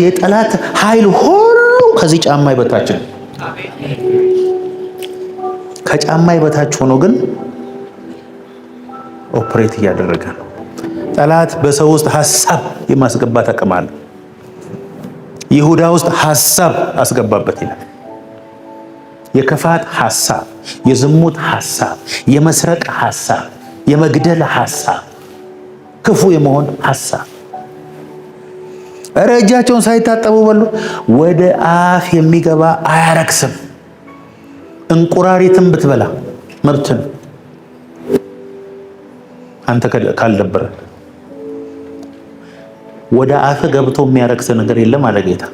የጠላት ኃይል ሁሉ ከዚህ ጫማ በታች ነው። ከጫማ በታች ሆኖ ግን ኦፕሬት እያደረገ ነው። ጠላት በሰው ውስጥ ሐሳብ የማስገባት አቅም አለ። ይሁዳ ውስጥ ሐሳብ አስገባበት ይላል። የክፋት ሐሳብ፣ የዝሙት ሐሳብ፣ የመስረቅ ሐሳብ፣ የመግደል ሐሳብ፣ ክፉ የመሆን ሐሳብ። እጃቸውን ሳይታጠቡ በሉ። ወደ አፍ የሚገባ አያረክስም። እንቁራሪትም ብትበላ መብት ነው፣ አንተ ካልደበረ። ወደ አፍ ገብቶ የሚያረክስ ነገር የለም አለ ጌታ።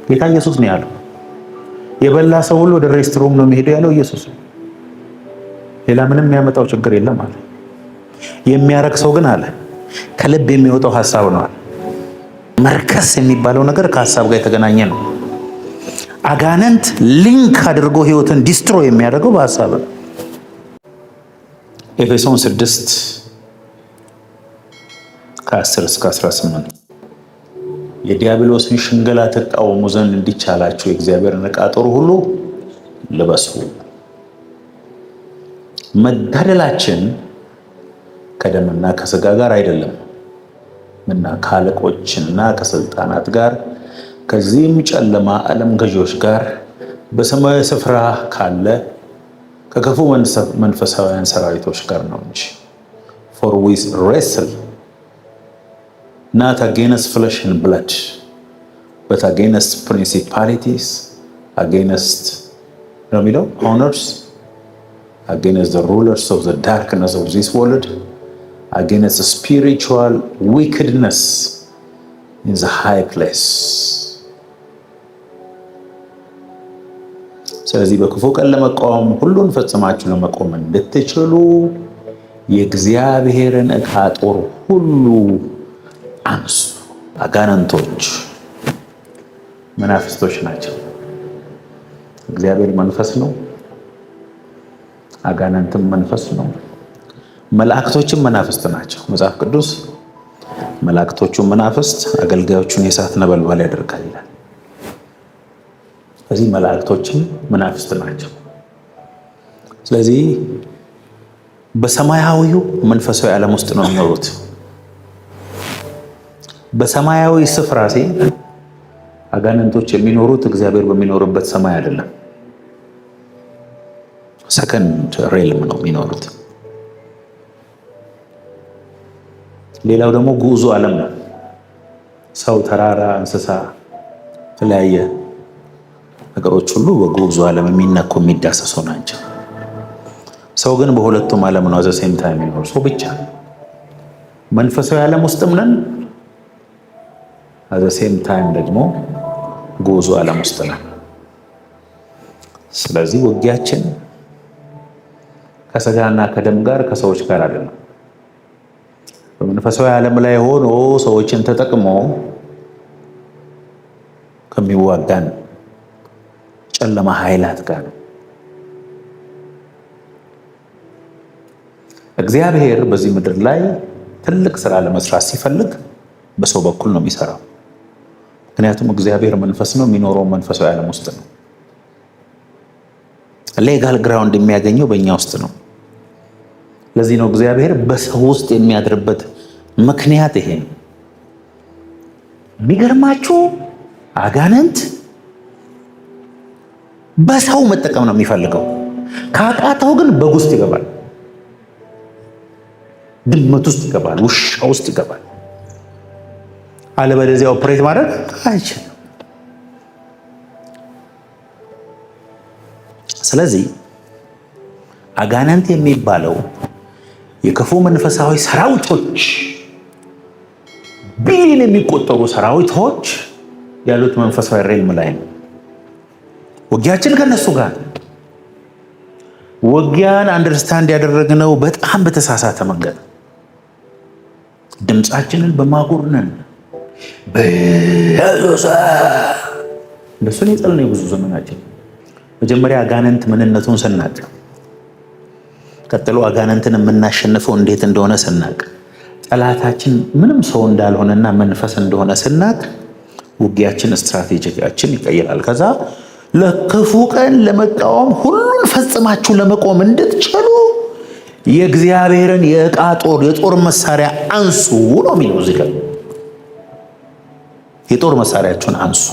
ጌታ ኢየሱስ ነው ያለው። የበላ ሰው ሁሉ ወደ ሬስትሩም ነው የሚሄደው ያለው ኢየሱስ። ሌላ ምንም የሚያመጣው ችግር የለም አለ። የሚያረክሰው ግን አለ ከልብ የሚወጣው ሐሳብ ነው አለ። መርከስ የሚባለው ነገር ከሐሳብ ጋር የተገናኘ ነው። አጋንንት ሊንክ አድርጎ ህይወትን ዲስትሮይ የሚያደርገው በሐሳብ ነው። ኤፌሶን 6 ከ10 እስከ 18 የዲያብሎስን ሽንገላ ተቃወሙ ዘንድ እንዲቻላችሁ የእግዚአብሔርን ዕቃ ጦር ሁሉ ልበሱ። መጋደላችን ከደምና ከሥጋ ጋር አይደለም እና ከአለቆችና ከስልጣናት ጋር ከዚህም ጨለማ ዓለም ገዢዎች ጋር በሰማያዊ ስፍራ ካለ ከክፉ መንፈሳውያን ሰራዊቶች ጋር ነው እንጂ። for we wrestle not against flesh and blood but against principalities, against honors, against the rulers of the darkness of this world, against the spiritual wickedness in the high place. ስለዚህ በክፉ ቀን ለመቃወም ሁሉን ፈጽማችሁ ለመቆም እንድትችሉ የእግዚአብሔርን ዕቃ ጦር ሁሉ አንሱ። አጋንንቶች መናፍስቶች ናቸው። እግዚአብሔር መንፈስ ነው፣ አጋንንትም መንፈስ ነው። መላእክቶችም መናፍስት ናቸው። መጽሐፍ ቅዱስ መላእክቶቹን መናፍስት አገልጋዮቹን የእሳት ነበልባል ያደርጋል ይላል። ስለዚህ መላእክቶችም መናፍስት ናቸው። ስለዚህ በሰማያዊው መንፈሳዊ ዓለም ውስጥ ነው የሚኖሩት። በሰማያዊ ስፍራ አጋንንቶች የሚኖሩት እግዚአብሔር በሚኖርበት ሰማይ አይደለም፣ ሰከንድ ሬልም ነው የሚኖሩት። ሌላው ደግሞ ጉዞ ዓለም ነው። ሰው፣ ተራራ፣ እንስሳ፣ የተለያየ ነገሮች ሁሉ በጉዞ ዓለም የሚነኩ የሚዳሰሱ ናቸው። ሰው ግን በሁለቱም ዓለም ነው አዘ ሴም ታይም የሚኖር ሰው ብቻ። መንፈሳዊ ዓለም ውስጥም ነን፣ አዘ ሴም ታይም ደግሞ ጉዞ ዓለም ውስጥ ነን። ስለዚህ ውጊያችን ከስጋና ከደም ጋር ከሰዎች ጋር አይደለም። በመንፈሳዊ ዓለም ላይ ሆኖ ሰዎችን ተጠቅሞ ከሚዋጋን ጨለማ ኃይላት ጋር ነው። እግዚአብሔር በዚህ ምድር ላይ ትልቅ ስራ ለመስራት ሲፈልግ በሰው በኩል ነው የሚሰራው። ምክንያቱም እግዚአብሔር መንፈስ ነው፣ የሚኖረው መንፈሳዊ ዓለም ውስጥ ነው። ሌጋል ግራውንድ የሚያገኘው በእኛ ውስጥ ነው። ለዚህ ነው እግዚአብሔር በሰው ውስጥ የሚያድርበት ምክንያት ይሄ ነው። የሚገርማችሁ አጋንንት በሰው መጠቀም ነው የሚፈልገው። ካቃተው ግን በግ ውስጥ ይገባል፣ ድመት ውስጥ ይገባል፣ ውሻ ውስጥ ይገባል። አለበለዚያ ኦፕሬት ማድረግ አይችልም። ስለዚህ አጋንንት የሚባለው የክፉ መንፈሳዊ ሰራዊቶች፣ ቢሊዮን የሚቆጠሩ ሰራዊቶች ያሉት መንፈሳዊ ሬልም ላይ ነው። ውጊያችን ከነሱ ጋር። ውጊያን አንደርስታንድ ያደረግነው በጣም በተሳሳተ መንገድ ድምፃችንን በማጎርነን እንደሱን የጸለየው ብዙ ዘመናችን። መጀመሪያ አጋንንት ምንነቱን ስናቅ፣ ቀጥሎ አጋንንትን የምናሸንፈው እንዴት እንደሆነ ስናቅ፣ ጠላታችን ምንም ሰው እንዳልሆነና መንፈስ እንደሆነ ስናቅ ውጊያችን ስትራቴጂያችን ይቀየራል። ከዛ ለክፉ ቀን ለመቃወም ሁሉን ፈጽማችሁ ለመቆም እንድትችሉ የእግዚአብሔርን የዕቃ ጦር የጦር መሳሪያ አንሱ ነው የሚለው እዚህ ጋር። የጦር መሳሪያችሁን አንሱ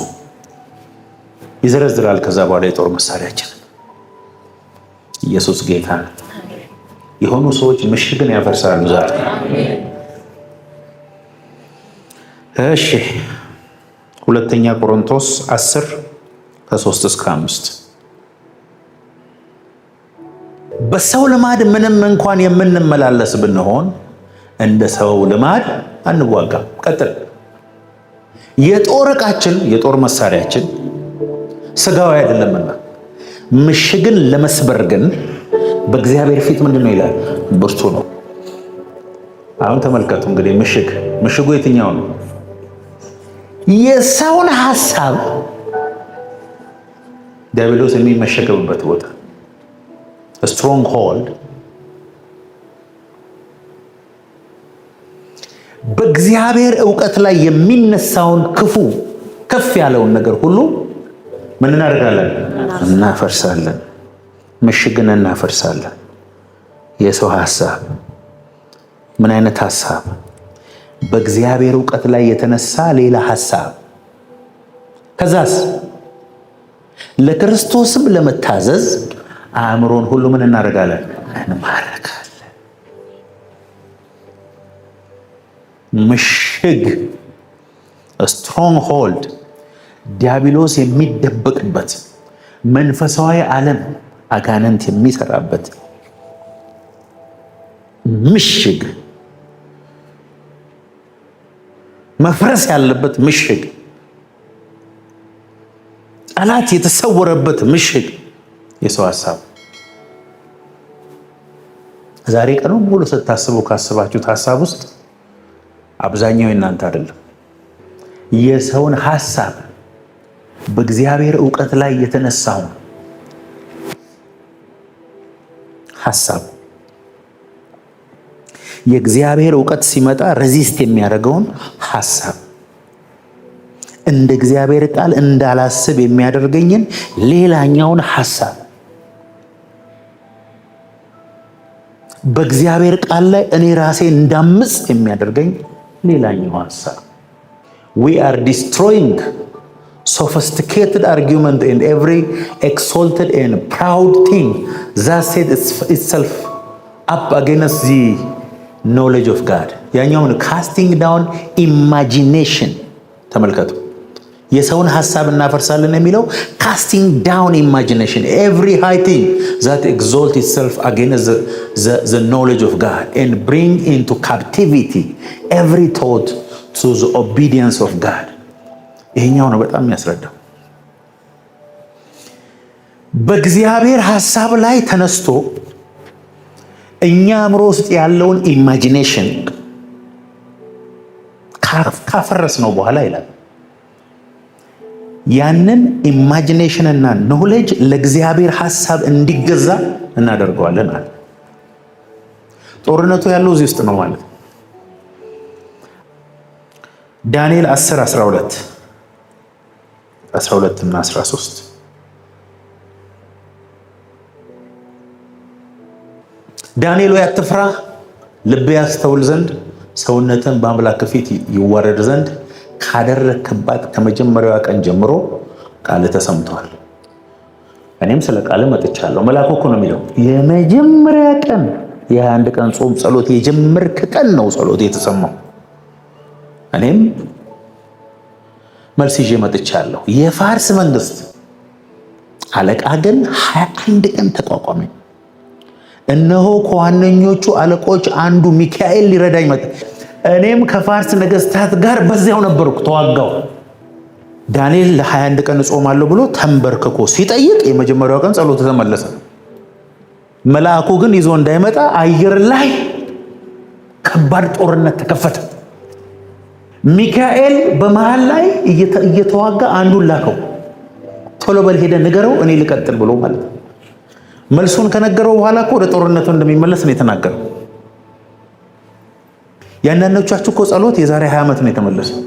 ይዘረዝራል። ከዛ በኋላ የጦር መሳሪያችን ኢየሱስ ጌታ ነው። የሆኑ ሰዎች ምሽግን ያፈርሳሉ ዛሬ። እሺ ሁለተኛ ቆሮንቶስ 10 ከ3-5 በሰው ልማድ ምንም እንኳን የምንመላለስ ብንሆን እንደ ሰው ልማድ አንዋጋም። ቀጥል። የጦር ዕቃችን የጦር መሳሪያችን ስጋዊ አይደለምና ምሽግን ለመስበር ግን በእግዚአብሔር ፊት ምንድነው ይላል? ብርቱ ነው። አሁን ተመልከቱ እንግዲህ ምሽጉ የትኛው ነው? የሰውን ሐሳብ ዲያብሎስ የሚመሸገብበት ቦታ ስትሮንግ ሆልድ በእግዚአብሔር ዕውቀት ላይ የሚነሳውን ክፉ ከፍ ያለውን ነገር ሁሉ ምን እናደርጋለን? እናፈርሳለን። ምሽግን እናፈርሳለን። የሰው ሐሳብ ምን አይነት ሐሳብ? በእግዚአብሔር ዕውቀት ላይ የተነሳ ሌላ ሐሳብ። ከዛስ ለክርስቶስም ለመታዘዝ አእምሮን ሁሉ ምን እናደርጋለን? እንማርካለን። ምሽግ ስትሮንግ ሆልድ ዲያብሎስ የሚደበቅበት መንፈሳዊ ዓለም አጋንንት የሚሰራበት ምሽግ፣ መፍረስ ያለበት ምሽግ፣ ጠላት የተሰወረበት ምሽግ የሰው ሐሳብ። ዛሬ ቀኑን ሙሉ ስታስቡ ካስባችሁት ሐሳብ ውስጥ አብዛኛው የእናንተ አይደለም። የሰውን ሐሳብ በእግዚአብሔር ዕውቀት ላይ የተነሳውን ሐሳብ የእግዚአብሔር ዕውቀት ሲመጣ ሬዚስት የሚያደርገውን ሐሳብ እንደ እግዚአብሔር ቃል እንዳላስብ የሚያደርገኝን ሌላኛውን ሐሳብ በእግዚአብሔር ቃል ላይ እኔ ራሴ እንዳምጽ የሚያደርገኝ ሌላኛው ሐሳብ። we are destroying sophisticated argument and every exalted and proud thing that set itself up against the knowledge of God። ያኛውን casting down imagination ተመልከቱ። የሰውን ሐሳብ እናፈርሳለን የሚለው casting down imagination, every high thing that exalts itself against the knowledge of God and bring into captivity every thought to the obedience of God። ይሄኛው ነው በጣም የሚያስረዳው። በእግዚአብሔር ሐሳብ ላይ ተነስቶ እኛ አእምሮ ውስጥ ያለውን ኢማጂኔሽን ካፈረስ ነው በኋላ ይላል ያንን ኢማጂኔሽን እና ኖሌጅ ለእግዚአብሔር ሐሳብ እንዲገዛ እናደርገዋለን አለ። ጦርነቱ ያለው እዚህ ውስጥ ነው ማለት ነው። ዳንኤል 10:12 እና 13 ዳንኤል ወይ አትፍራ፣ ልብ ያስተውል ዘንድ ሰውነትን በአምላክ ፊት ይዋረድ ዘንድ ካደረክባት ከመጀመሪያዋ ቀን ጀምሮ ቃል ተሰምቷል። እኔም ስለ ቃል መጥቻለሁ። መልአኩ እኮ ነው የሚለው የመጀመሪያ ቀን የ21 ቀን ጾም ጸሎት የጀመርክ ቀን ነው ጸሎት የተሰማው። እኔም መልስ ይዤ መጥቻለሁ። የፋርስ መንግስት አለቃ ግን 21 ቀን ተቋቋመኝ። እነሆ ከዋነኞቹ አለቆች አንዱ ሚካኤል ሊረዳኝ መጣ። እኔም ከፋርስ ነገስታት ጋር በዚያው ነበርኩ፣ ተዋጋው። ዳንኤል ለ21 ቀን እጾማለሁ ብሎ ተንበርክኮ ሲጠይቅ የመጀመሪያው ቀን ጸሎቱ ተመለሰ። መልአኩ ግን ይዞ እንዳይመጣ አየር ላይ ከባድ ጦርነት ተከፈተ። ሚካኤል በመሃል ላይ እየተዋጋ አንዱን ላከው። ቶሎ በል ሄደ ንገረው እኔ ልቀጥል ብሎ ማለት ነው። መልሱን ከነገረው በኋላ እኮ ወደ ጦርነቱ እንደሚመለስ ነው የተናገረው። ያንዳንዶቻችሁ እኮ ጸሎት የዛሬ 20 ዓመት ነው የተመለሰው።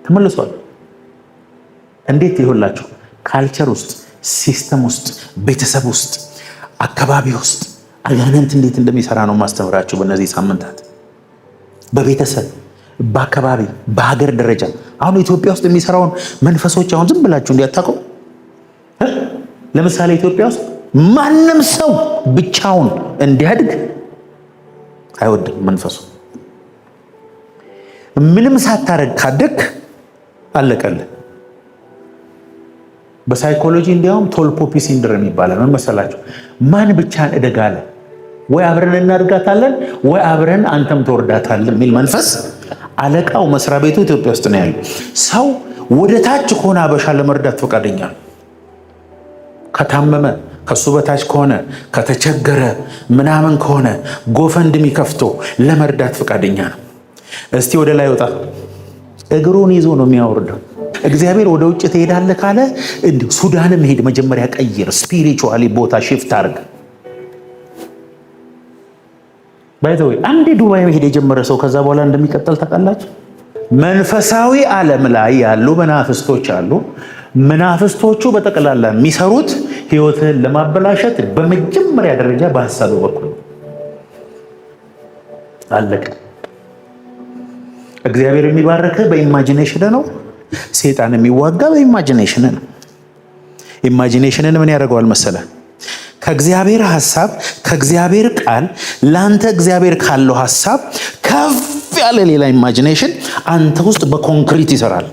ተመልሷል። እንዴት ይሁላችሁ? ካልቸር ውስጥ፣ ሲስተም ውስጥ፣ ቤተሰብ ውስጥ፣ አካባቢ ውስጥ አጋንንት እንዴት እንደሚሰራ ነው ማስተምራችሁ በእነዚህ ሳምንታት። በቤተሰብ፣ በአካባቢ፣ በሀገር ደረጃ አሁን ኢትዮጵያ ውስጥ የሚሰራውን መንፈሶች አሁን ዝም ብላችሁ እንዲያታውቁ። ለምሳሌ ኢትዮጵያ ውስጥ ማንም ሰው ብቻውን እንዲያድግ አይወድም መንፈሱ። ምንም ሳታረግ ካደግ አለቀልህ። በሳይኮሎጂ እንዲያውም ቶል ፖፒ ሲንድሮም ይባላል። ምን መሰላችሁ? ማን ብቻን እደግ አለ? ወይ አብረን እናድጋታለን ወይ አብረን አንተም ትወርዳታለህ የሚል መንፈስ አለቃው መስሪያ ቤቱ ኢትዮጵያ ውስጥ ነው ያለው። ሰው ወደ ታች ከሆነ አበሻ ለመርዳት ፈቃደኛ ነው። ከታመመ ከሱ በታች ከሆነ ከተቸገረ ምናምን ከሆነ ጎፈንድሚ ከፍቶ ለመርዳት ፈቃደኛ ነው። እስቲ ወደ ላይ ወጣ፣ እግሩን ይዞ ነው የሚያወርደው። እግዚአብሔር ወደ ውጭ ትሄዳለህ ካለ እንዲሁ ሱዳንም ሄድ፣ መጀመሪያ ቀይር፣ ስፒሪቹዋሊ ቦታ ሽፍት አድርግ። ባይዘው አንዴ ዱባይ መሄድ የጀመረ ሰው ከዛ በኋላ እንደሚቀጥል ታውቃላችሁ። መንፈሳዊ ዓለም ላይ ያሉ መናፍስቶች አሉ። መናፍስቶቹ በጠቅላላ የሚሰሩት ህይወትህን ለማበላሸት በመጀመሪያ ደረጃ በሐሳብ በኩል አለቀ። እግዚአብሔር የሚባርክህ በኢማጂኔሽን ነው። ሰይጣን የሚዋጋ በኢማጂኔሽን ነው። ኢማጂኔሽንን ምን ያደርገዋል መሰለህ? ከእግዚአብሔር ሐሳብ ከእግዚአብሔር ቃል ላንተ እግዚአብሔር ካለው ሐሳብ ከፍ ያለ ሌላ ኢማጂኔሽን አንተ ውስጥ በኮንክሪት ይሰራል።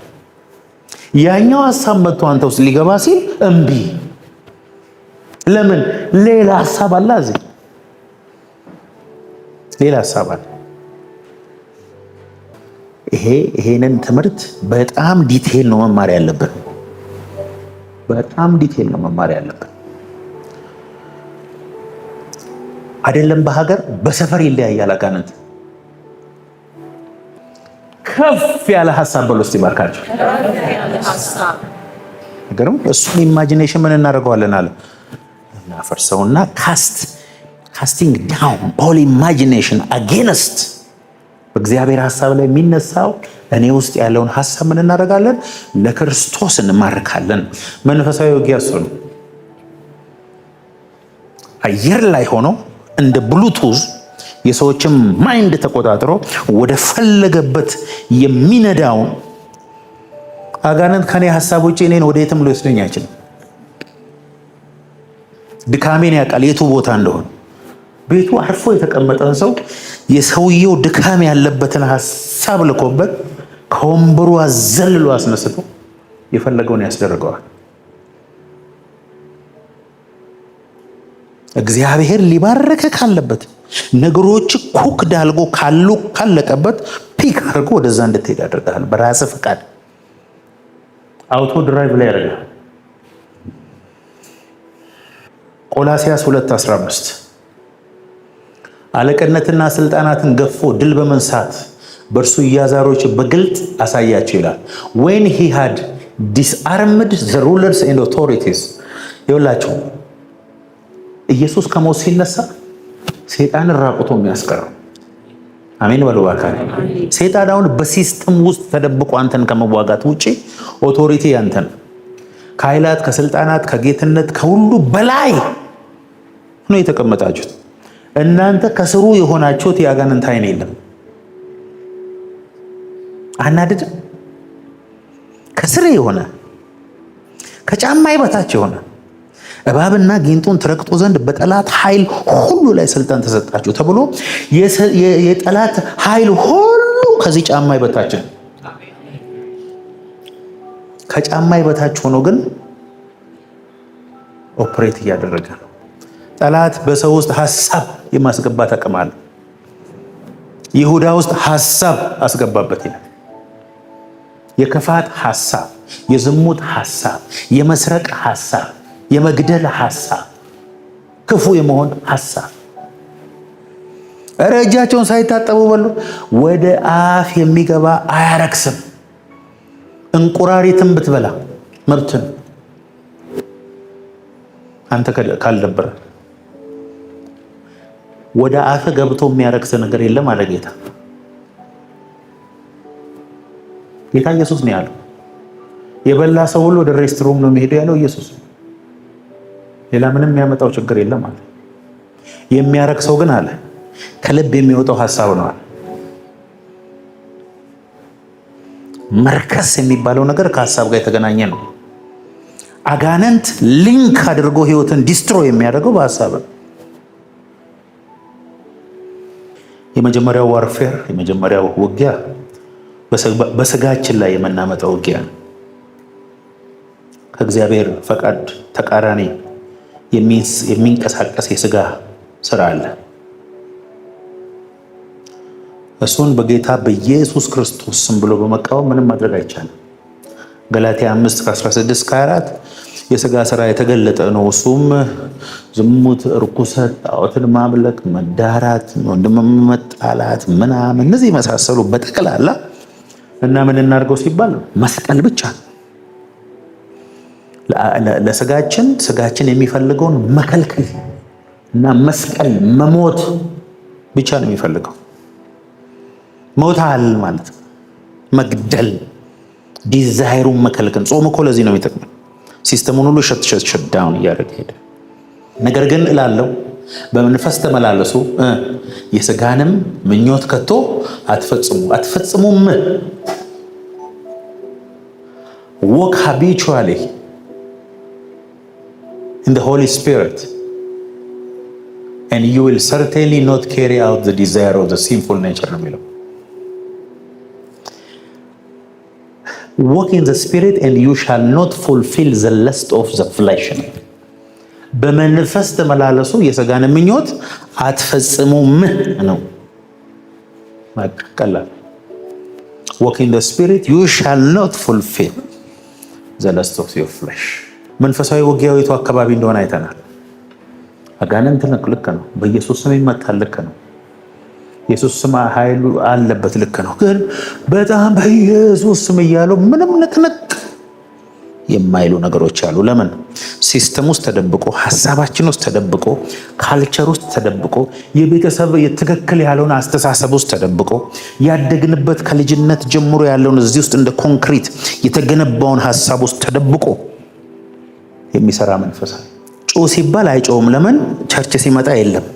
ያኛው ሐሳብ መጥቶ አንተ ውስጥ ሊገባ ሲል እምቢ። ለምን? ሌላ ሐሳብ አለ። እዚህ ሌላ ሐሳብ አለ። ይሄንን ትምህርት በጣም ዲቴል ነው መማር ያለብን። በጣም ዲቴል ነው መማር ያለብን። አይደለም በሀገር በሰፈር ይለያያል አጋንንት። ከፍ ያለ ሐሳብ በሉ እስቲ ባርካችሁ። ነገርም እሱን ኢማጂኔሽን ምን እናደርገዋለን አለ እናፈርሰውና ካስቲንግ ዳውን ኦል ኢማጂኔሽን አጌንስት በእግዚአብሔር ሐሳብ ላይ የሚነሳው እኔ ውስጥ ያለውን ሐሳብ ምን እናደርጋለን? ለክርስቶስ እንማርካለን። መንፈሳዊ ውጊያ እሱ ነው። አየር ላይ ሆኖ እንደ ብሉቱዝ የሰዎችን ማይንድ ተቆጣጥሮ ወደ ፈለገበት የሚነዳውን አጋንንት ከኔ ሐሳብ ውጪ እኔን ወደ የትም ሊወስደኝ አይችልም። ድካሜን ያውቃል የቱ ቦታ እንደሆነ። ቤቱ አርፎ የተቀመጠን ሰው የሰውየው ድካም ያለበትን ሐሳብ ልኮበት ከወንበሩ አዘልሎ አስነስቶ የፈለገውን ያስደርገዋል። እግዚአብሔር ሊባረከ ካለበት ነገሮች ኩክ ዳልጎ ካለቀበት ፒክ አድርጎ ወደዛ እንድትሄድ ያደርጋል። በራስ ፈቃድ አውቶ ድራይቭ ላይ ያደርጋል። ቆላስያስ 2:15 አለቅነትና ስልጣናትን ገፎ ድል በመንሳት በእርሱ ኢያዛሮች በግልጥ አሳያቸው ይላል። when he had disarmed the rulers and authorities ይኸውላችሁ ኢየሱስ ከሞት ሲነሳ ሰይጣንን ራቁቶ የሚያስቀረው አሜን በሉ ባካሪ። ሰይጣን አሁን በሲስተም ውስጥ ተደብቆ አንተን ከመዋጋት ውጪ ኦቶሪቲ ያንተን ከኃይላት ከስልጣናት ከጌትነት ከሁሉ በላይ ነው የተቀመጣችሁት። እናንተ ከስሩ የሆናችሁት የአጋንንት ኃይል የለም። አናድድም? ከስር የሆነ ከጫማዬ በታች የሆነ እባብና ጊንጡን ትረግጡ ዘንድ በጠላት ኃይል ሁሉ ላይ ስልጣን ተሰጣችሁ ተብሎ የጠላት ኃይል ሁሉ ከዚህ ጫማዬ በታች ነው። ከጫማዬ በታች ሆኖ ግን ኦፕሬት እያደረገ ነው። ጠላት በሰው ውስጥ ሐሳብ የማስገባት አቅም አለ። ይሁዳ ውስጥ ሐሳብ አስገባበት ይላል። የክፋት ሐሳብ፣ የዝሙት ሐሳብ፣ የመስረቅ ሐሳብ፣ የመግደል ሐሳብ፣ ክፉ የመሆን ሐሳብ። እጃቸውን ሳይታጠቡ በሉ። ወደ አፍ የሚገባ አያረክስም። እንቁራሪትን ብትበላ መብት ነው አንተ ካልደበረ። ወደ አፍ ገብቶ የሚያረክስ ነገር የለም አለ ጌታ። ጌታ ኢየሱስ ነው ያለው። የበላ ሰው ሁሉ ወደ ሬስትሩም ነው የሚሄደው ያለው ኢየሱስ። ሌላ ምንም የሚያመጣው ችግር የለም አለ። የሚያረክሰው ግን አለ ከልብ የሚወጣው ሐሳብ ነው አለ። መርከስ የሚባለው ነገር ከሐሳብ ጋር የተገናኘ ነው። አጋንንት ሊንክ አድርጎ ህይወትን ዲስትሮይ የሚያደርገው በሐሳብ ነው። የመጀመሪያው ዋርፌር የመጀመሪያው ውጊያ በስጋችን ላይ የምናመጣው ውጊያ ነው። ከእግዚአብሔር ፈቃድ ተቃራኒ የሚንቀሳቀስ የስጋ ስራ አለ። እሱን በጌታ በኢየሱስ ክርስቶስ ስም ብሎ በመቃወም ምንም ማድረግ አይቻልም። ገላትያ 5:16-24 የስጋ ስራ የተገለጠ ነው። እሱም ዝሙት፣ ርኩሰት፣ ጣዖትን ማምለክ፣ መዳራት፣ ወንድም መጣላት፣ ምናምን እነዚህ የመሳሰሉ በጠቅላላ እና ምን እናድርገው ሲባል መስቀል ብቻ ስጋችን የሚፈልገውን መከልከል እና መስቀል መሞት ብቻ ነው የሚፈልገው። ሞታል ማለት ነው መግደል፣ ዲዛይሩን መከልከል። ጾም እኮ ለዚህ ነው የሚጠቅመው። ሲስተሙን ሁሉ ሸትዳውን እያደረገ ሄደ። ነገር ግን እላለሁ በመንፈስ ተመላለሱ፣ የስጋንም ምኞት ከቶ አትፈጽሙም። walk habitually in the Holy Spirit and you will certainly not carry out the desire of the sinful nature ነው የሚለው። walk in the spirit and you shall not fulfill the lust of the flesh በመንፈስ ተመላለሱ የሥጋን ምኞት አትፈጽሙም ነው። ቀላል walk in the spirit you shall not fulfill the lust of your flesh። መንፈሳዊ ውጊያዊቱ አካባቢ እንደሆነ አይተናል። አጋንንት ልክ ነው፣ በኢየሱስ ስም ይመታል፣ ልክ ነው። ኢየሱስ ስም ኃይሉ አለበት፣ ልክ ነው። ግን በጣም በኢየሱስ ስም እያሉ ምንም ንቅንቅ የማይሉ ነገሮች አሉ። ለምን? ሲስተም ውስጥ ተደብቆ፣ ሐሳባችን ውስጥ ተደብቆ፣ ካልቸር ውስጥ ተደብቆ፣ የቤተሰብ የትክክል ያለውን አስተሳሰብ ውስጥ ተደብቆ፣ ያደግንበት ከልጅነት ጀምሮ ያለውን እዚህ ውስጥ እንደ ኮንክሪት የተገነባውን ሐሳብ ውስጥ ተደብቆ የሚሰራ መንፈስ ጮህ ሲባል አይጮህም። ለምን? ቸርች ሲመጣ የለም።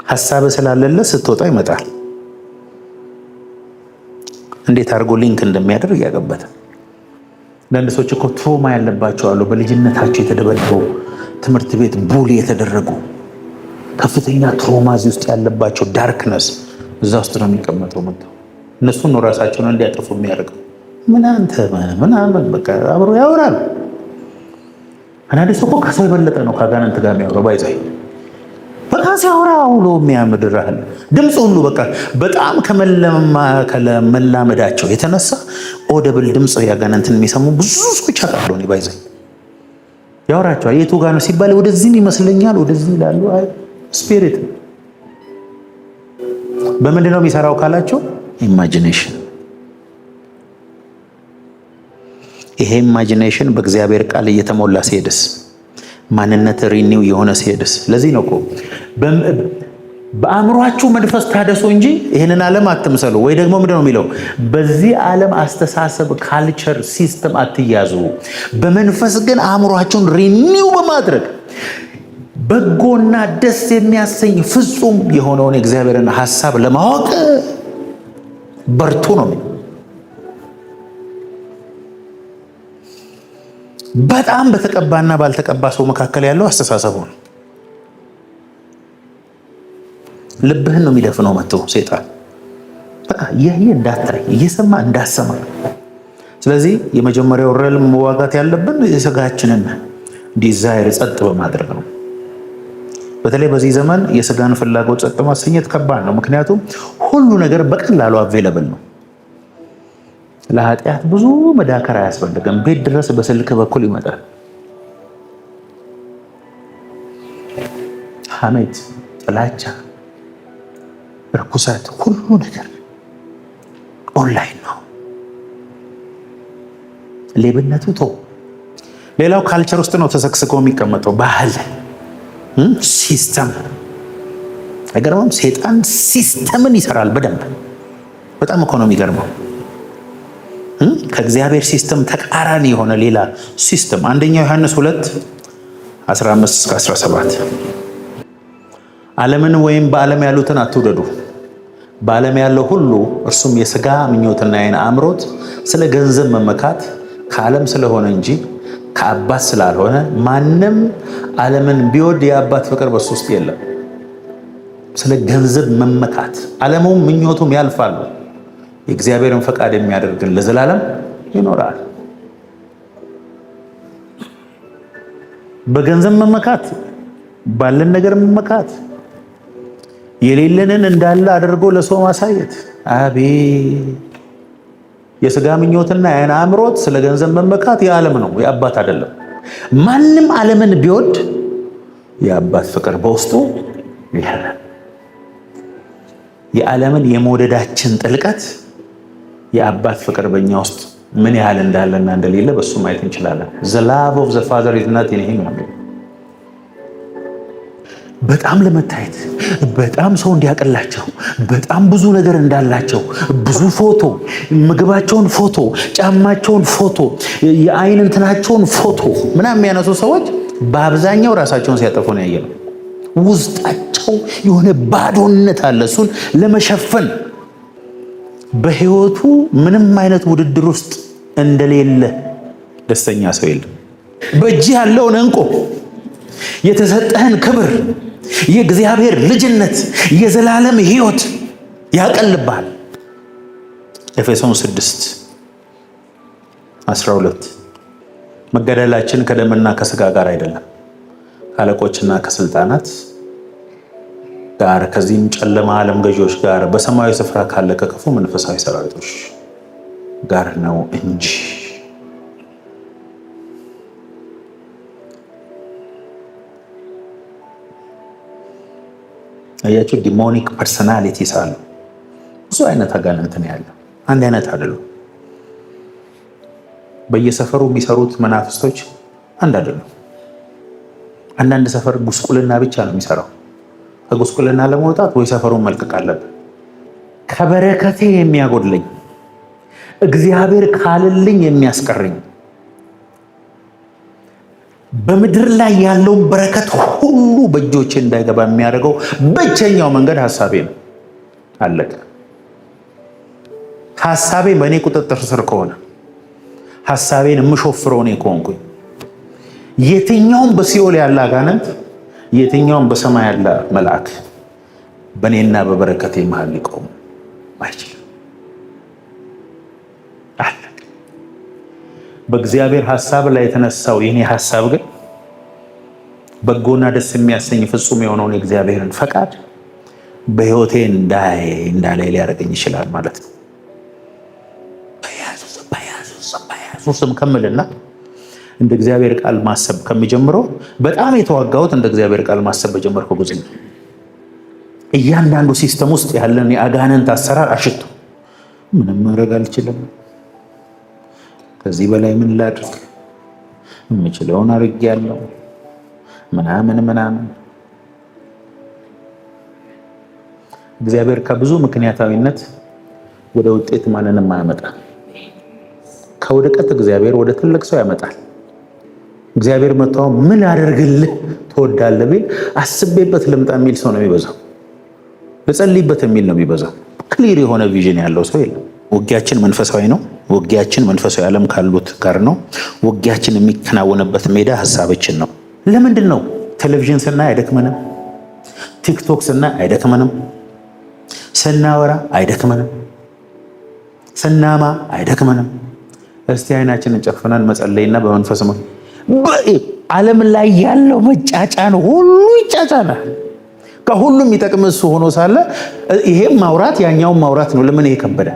ሐሳብ ስላለለ ስትወጣ ይመጣል። እንዴት አድርጎ ሊንክ እንደሚያደርግ ያገበተ ለአንድ ሰዎች እኮ ትሮማ ያለባቸው አሉ። በልጅነታቸው የተደበደቡ ትምህርት ቤት ቡሊ የተደረጉ ከፍተኛ ትሮማ እዚህ ውስጥ ያለባቸው ዳርክነስ እዛ ውስጥ ነው የሚቀመጠው። መጥተው እነሱን ነው ራሳቸውን እንዲያጠፉ የሚያደርገው። ምን አንተ ምናምን በቃ አብሮ ያወራል። አንዳንድ ሰው እኮ ከሰው የበለጠ ነው ከአጋንንት ጋር የሚያወራው። ባይዘይ በቃ ሲያወራ ውሎ የሚያምድራል ድምፅ ሁሉ በቃ በጣም ከመላመዳቸው የተነሳ ኦደብል ድምፅ ያጋንንትን የሚሰሙ ብዙ ሰዎች አውቃለሁ። እኔ ባይዘይ ያወራቸዋል። የቱ ጋር ነው ሲባል ወደዚህም ይመስለኛል ወደዚህ ይላሉ። አይ ስፒሪት በምንድን ነው የሚሰራው ካላቸው ኢማጂኔሽን። ይሄ ኢማጂኔሽን በእግዚአብሔር ቃል እየተሞላ ሲሄድስ ማንነት ሪኒው የሆነ ሲሄድስ። ለዚህ ነው እኮ በአእምሯችሁ መንፈስ ታደሱ እንጂ ይህንን ዓለም አትምሰሉ። ወይ ደግሞ ምንድን ነው የሚለው? በዚህ ዓለም አስተሳሰብ፣ ካልቸር፣ ሲስተም አትያዙ። በመንፈስ ግን አእምሯችሁን ሪኒው በማድረግ በጎና ደስ የሚያሰኝ ፍጹም የሆነውን የእግዚአብሔርን ሐሳብ ለማወቅ በርቱ ነው። በጣም በተቀባና ባልተቀባ ሰው መካከል ያለው አስተሳሰቡ ነው። ልብህን ነው የሚደፍነው መጥቶ ሴጣን። በቃ ይሄ እንዳታይ እየሰማ እንዳሰማ። ስለዚህ የመጀመሪያው ረልም መዋጋት ያለብን የሥጋችንን ዲዛይር ጸጥ በማድረግ ነው። በተለይ በዚህ ዘመን የሥጋን ፍላጎት ጸጥ ማሰኘት ከባድ ነው። ምክንያቱም ሁሉ ነገር በቀላሉ አቬለብል ነው። ለኃጢአት ብዙ መዳከር አያስፈልግም። ቤት ድረስ በስልክ በኩል ይመጣል። ሐሜት፣ ጥላቻ፣ ርኩሰት፣ ሁሉ ነገር ኦንላይን ነው። ሌብነቱ ቶ ሌላው ካልቸር ውስጥ ነው ተሰክስኮ የሚቀመጠው። ባህል፣ ሲስተም አይገርምም? ሰይጣን ሲስተምን ይሰራል በደንብ። በጣም እኮ ነው የሚገርመው። ከእግዚአብሔር ሲስተም ተቃራኒ የሆነ ሌላ ሲስተም። አንደኛው ዮሐንስ 2:15-17 ዓለምን ወይም በዓለም ያሉትን አትውደዱ። በዓለም ያለው ሁሉ እርሱም የሥጋ ምኞትና የዓይን አምሮት፣ ስለ ገንዘብ መመካት ከዓለም ስለሆነ እንጂ ከአባት ስላልሆነ ማንም ዓለምን ቢወድ የአባት ፍቅር በሱ ውስጥ የለም። ስለ ገንዘብ መመካት፣ ዓለሙም ምኞቱም ያልፋሉ፣ የእግዚአብሔርን ፈቃድ የሚያደርግን ለዘላለም ይኖራል። በገንዘብ መመካት፣ ባለን ነገር መመካት፣ የሌለንን እንዳለ አድርጎ ለሰው ማሳየት። አቤት! የሥጋ ምኞትና የዓይን አምሮት፣ ስለ ገንዘብ መመካት የዓለም ነው፣ የአባት አይደለም። ማንም ዓለምን ቢወድ የአባት ፍቅር በውስጡ የለም። የዓለምን የመውደዳችን ጥልቀት የአባት ፍቅር በእኛ ውስጥ ምን ያህል እንዳለና እንደሌለ በሱ ማየት እንችላለን። the love of the father is not in him። በጣም ለመታየት፣ በጣም ሰው እንዲያቀላቸው፣ በጣም ብዙ ነገር እንዳላቸው፣ ብዙ ፎቶ፣ ምግባቸውን ፎቶ፣ ጫማቸውን ፎቶ፣ የአይን እንትናቸውን ፎቶ ምናምን የሚያነሱ ሰዎች በአብዛኛው ራሳቸውን ሲያጠፉ ነው ያየነው። ውስጣቸው የሆነ ባዶነት አለ። እሱን ለመሸፈን በህይወቱ ምንም አይነት ውድድር ውስጥ እንደሌለ ደስተኛ ሰው የለም። በእጅ ያለውን እንቁ፣ የተሰጠህን ክብር፣ የእግዚአብሔር ልጅነት፣ የዘላለም ህይወት ያቀልብሃል። ኤፌሶን 6:12 መገደላችን ከደምና ከስጋ ጋር አይደለም ከአለቆችና ከስልጣናት ጋር ከዚህም ጨለማ ዓለም ገዢዎች ጋር በሰማያዊ ስፍራ ካለ ከክፉ መንፈሳዊ ሰራዊቶች ጋር ነው እንጂ። አያችሁ፣ ዲሞኒክ ፐርሰናሊቲስ አሉ። ብዙ አይነት አጋንንት ነው ያለው፣ አንድ አይነት አይደሉም። በየሰፈሩ የሚሰሩት መናፍስቶች አንድ አይደሉም። አንዳንድ ሰፈር ጉስቁልና ብቻ ነው የሚሰራው። ከጉስቁልና ለመውጣት ወይ ሰፈሩን መልቀቅ አለብን። ከበረከቴ የሚያጎድለኝ እግዚአብሔር ካልልኝ የሚያስቀርኝ በምድር ላይ ያለውን በረከት ሁሉ በእጆቼ እንዳይገባ የሚያደርገው ብቸኛው መንገድ ሐሳቤ ነው። አለቀ። ሐሳቤ በእኔ ቁጥጥር ስር ከሆነ፣ ሐሳቤን የምሾፍረው እኔ ከሆንኩኝ የትኛውም በሲኦል ያለ አጋንንት፣ የትኛውም በሰማይ ያለ መልአክ በእኔና በበረከቴ መሃል ሊቆም አይችልም። አለቀ። በእግዚአብሔር ሐሳብ ላይ የተነሳው የኔ ሐሳብ ግን በጎና ደስ የሚያሰኝ ፍጹም የሆነውን የእግዚአብሔርን ፈቃድ በሕይወቴ እንዳላይ ሊያደርገኝ ይችላል ማለት ነው። በኢየሱስም ከምልና እንደ እግዚአብሔር ቃል ማሰብ ከሚጀምረው በጣም የተዋጋሁት እንደ እግዚአብሔር ቃል ማሰብ በጀመርኩ ጊዜ ነው። እያንዳንዱ ሲስተም ውስጥ ያለን የአጋንንት አሰራር አሽቶ ምንም ማድረግ አልችልም፣ ከዚህ በላይ ምን ላድርግ፣ የምችለውን አድርጌያለሁ ምናምን። እግዚአብሔር ከብዙ ምክንያታዊነት ወደ ውጤት ማንንም አያመጣም። ከውድቀት እግዚአብሔር ወደ ትልቅ ሰው ያመጣል። እግዚአብሔር መጣው ምን አደርግልህ ትወዳለህ ቢል አስቤበት ልምጣ የሚል ሰው ነው የሚበዛው። ልጸልይበት የሚል ነው የሚበዛው። ክሊር የሆነ ቪዥን ያለው ሰው የለም። ውጊያችን መንፈሳዊ ነው። ውጊያችን መንፈሳዊ ዓለም ካሉት ጋር ነው። ውጊያችን የሚከናወንበት ሜዳ ሐሳባችን ነው። ለምንድን ነው ቴሌቪዥን ስናይ አይደክመንም? ቲክቶክ ስናይ አይደክመንም? ስናወራ አይደክመንም? ስናማ አይደክመንም? እስቲ አይናችንን ጨፍነን መጸለይና በመንፈስ ዓለም ላይ ያለው መጫጫን ሁሉ ይጫጫናል። ከሁሉም ይጠቅም እሱ ሆኖ ሳለ ይሄም ማውራት ያኛውን ማውራት ነው። ለምን ይሄ ከበደ?